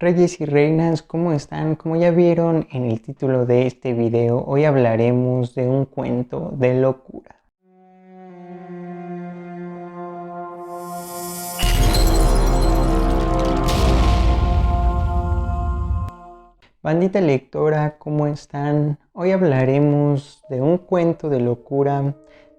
Reyes y reinas, ¿cómo están? Como ya vieron en el título de este video, hoy hablaremos de un cuento de locura. Bandita lectora, ¿cómo están? Hoy hablaremos de un cuento de locura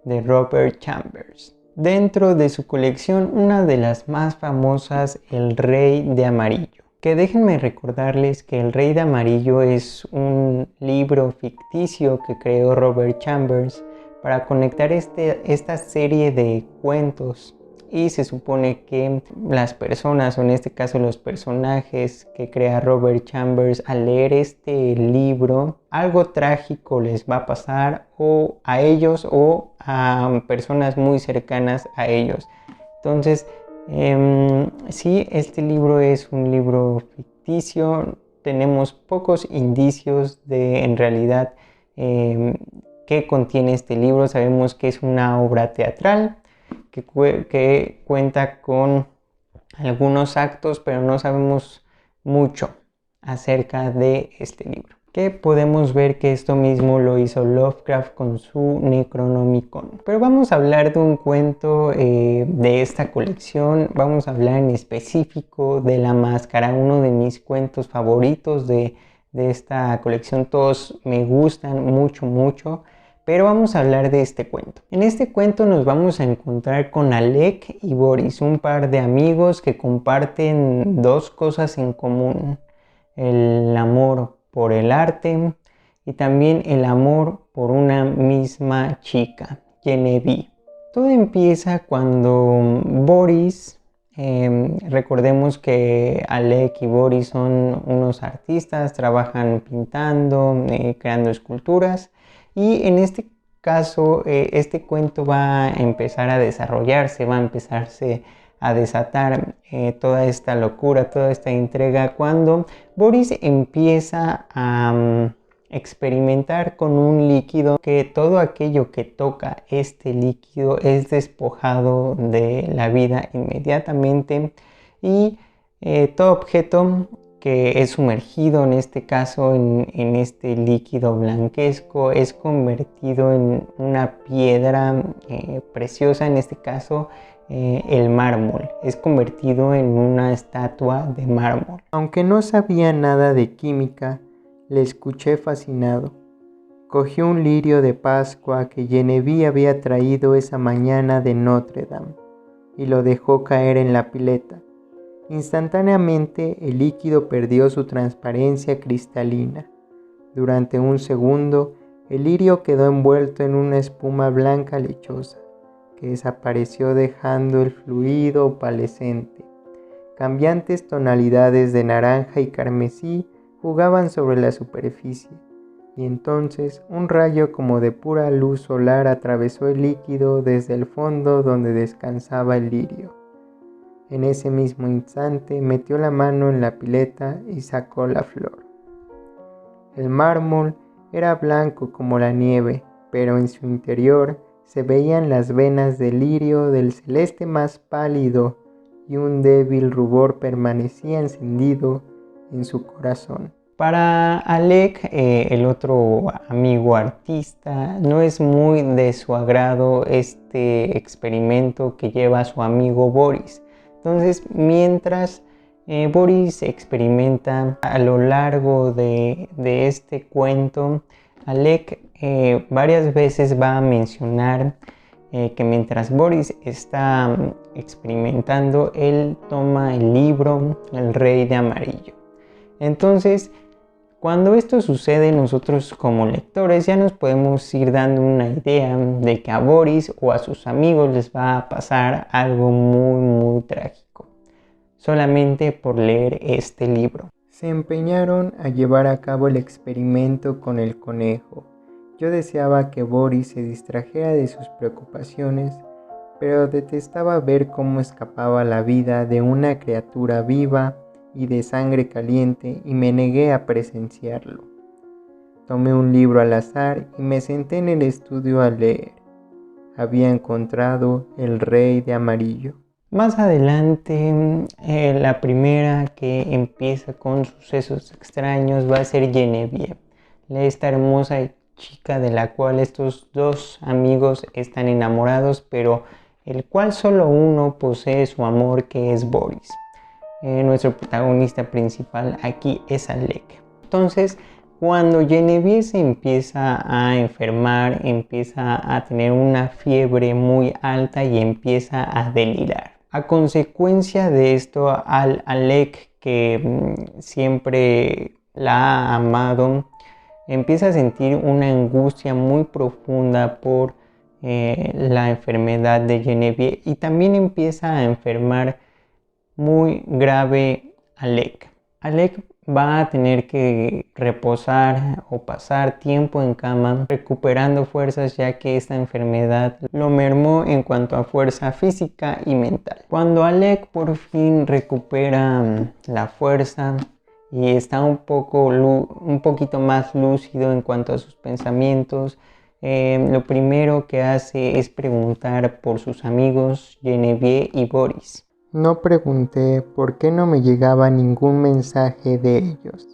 de Robert Chambers. Dentro de su colección, una de las más famosas, El Rey de Amarillo. Que déjenme recordarles que El Rey de Amarillo es un libro ficticio que creó Robert Chambers para conectar esta serie de cuentos. Y se supone que las personas, o en este caso los personajes que crea Robert Chambers, al leer este libro, algo trágico les va a pasar o a ellos o a personas muy cercanas a ellos. Entonces, sí, este libro es un libro ficticio. Tenemos pocos indicios de en realidad qué contiene este libro. Sabemos que es una obra teatral que cuenta con algunos actos, pero no sabemos mucho acerca de este libro. Que podemos ver que esto mismo lo hizo Lovecraft con su Necronomicon. Pero vamos a hablar de un cuento de esta colección. Vamos a hablar en específico de La Máscara, uno de mis cuentos favoritos de esta colección. Todos me gustan mucho. Pero vamos a hablar de este cuento. En este cuento nos vamos a encontrar con Alec y Boris, un par de amigos que comparten dos cosas en común: el amor por el arte y también el amor por una misma chica, Genevieve. Todo empieza cuando Boris, recordemos que Alec y Boris son unos artistas, trabajan pintando, creando esculturas. Y en este caso, este cuento va a empezar a desarrollarse, va a empezarse a desatar toda esta locura, toda esta entrega, cuando Boris empieza a experimentar con un líquido, que todo aquello que toca este líquido es despojado de la vida inmediatamente, y todo objeto que es sumergido, en este caso en este líquido blanquesco, es convertido en una piedra preciosa. En este caso el mármol es convertido en una estatua de mármol. Aunque no sabía nada de química, le escuché fascinado. Cogí un lirio de Pascua que Genevieve había traído esa mañana de Notre Dame y lo dejó caer en la pileta. Instantáneamente el líquido perdió su transparencia cristalina. Durante un segundo, el lirio quedó envuelto en una espuma blanca lechosa, que desapareció dejando el fluido opalescente. Cambiantes tonalidades de naranja y carmesí jugaban sobre la superficie, y entonces un rayo como de pura luz solar atravesó el líquido desde el fondo donde descansaba el lirio. En ese mismo instante metió la mano en la pileta y sacó la flor. El mármol era blanco como la nieve, pero en su interior se veían las venas del lirio del celeste más pálido, y un débil rubor permanecía encendido en su corazón. Para Alec, el otro amigo artista, no es muy de su agrado este experimento que lleva a su amigo Boris. Entonces, mientras Boris experimenta a lo largo de este cuento, Alec varias veces va a mencionar que mientras Boris está experimentando, él toma el libro El Rey de Amarillo. Entonces, cuando esto sucede, nosotros como lectores ya nos podemos ir dando una idea de que a Boris o a sus amigos les va a pasar algo muy trágico, solamente por leer este libro. Se empeñaron a llevar a cabo el experimento con el conejo. Yo deseaba que Boris se distrajera de sus preocupaciones, pero detestaba ver cómo escapaba la vida de una criatura viva y de sangre caliente, y me negué a presenciarlo. Tomé un libro al azar y me senté en el estudio a leer. Había encontrado El Rey de Amarillo. Más adelante, la primera que empieza con sucesos extraños va a ser Genevieve, esta hermosa chica de la cual estos dos amigos están enamorados, pero el cual solo uno posee su amor, que es Boris. Nuestro protagonista principal aquí es Alec. Entonces, cuando Genevieve se empieza a enfermar, empieza a tener una fiebre muy alta y empieza a delirar. A consecuencia de esto, Alec, que siempre la ha amado, empieza a sentir una angustia muy profunda por la enfermedad de Genevieve, y también empieza a enfermar muy grave Alec. Alec va a tener que reposar o pasar tiempo en cama recuperando fuerzas, ya que esta enfermedad lo mermó en cuanto a fuerza física y mental. Cuando Alec por fin recupera la fuerza y está un poquito más lúcido en cuanto a sus pensamientos, lo primero que hace es preguntar por sus amigos Genevieve y Boris. No pregunté por qué no me llegaba ningún mensaje de ellos.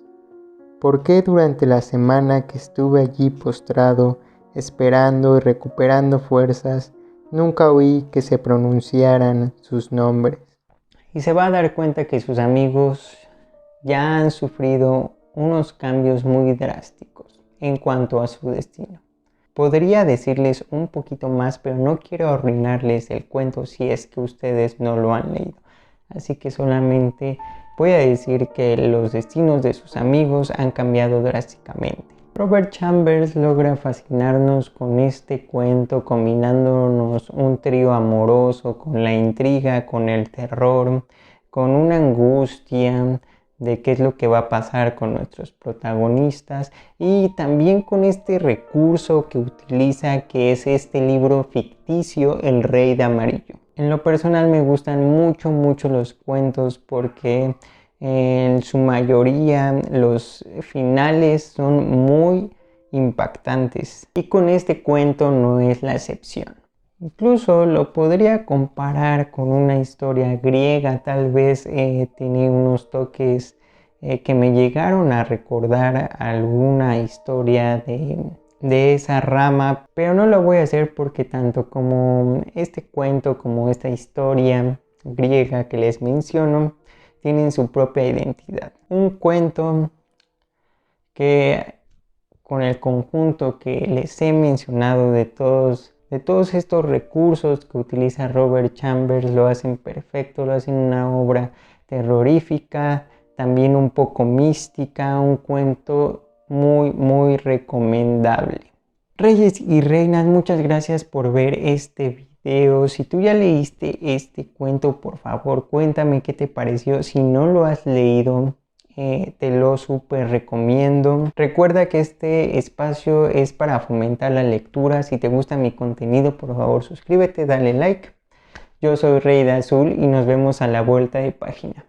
¿Por qué durante la semana que estuve allí postrado, esperando y recuperando fuerzas, nunca oí que se pronunciaran sus nombres? Y se va a dar cuenta que sus amigos ya han sufrido unos cambios muy drásticos en cuanto a su destino. Podría decirles un poquito más, pero no quiero arruinarles el cuento si es que ustedes no lo han leído. Así que solamente voy a decir que los destinos de sus amigos han cambiado drásticamente. Robert Chambers logra fascinarnos con este cuento, combinándonos un trío amoroso con la intriga, con el terror, con una angustia de qué es lo que va a pasar con nuestros protagonistas, y también con este recurso que utiliza, que es este libro ficticio, El Rey de Amarillo. En lo personal me gustan mucho los cuentos porque en su mayoría los finales son muy impactantes, y con este cuento no es la excepción. Incluso lo podría comparar con una historia griega, tal vez tiene unos toques que me llegaron a recordar alguna historia de esa rama, pero no lo voy a hacer porque tanto como este cuento como esta historia griega que les menciono tienen su propia identidad. Un cuento que con el conjunto que les he mencionado de todos estos recursos que utiliza Robert Chambers, lo hacen perfecto, lo hacen una obra terrorífica, también un poco mística, un cuento muy recomendable. Reyes y reinas, muchas gracias por ver este video. Si tú ya leíste este cuento, por favor cuéntame qué te pareció. Si no lo has leído, te lo súper recomiendo. Recuerda que este espacio es para fomentar la lectura. Si te gusta mi contenido, por favor suscríbete, dale like. Yo soy Rey de Azul y nos vemos a la vuelta de página.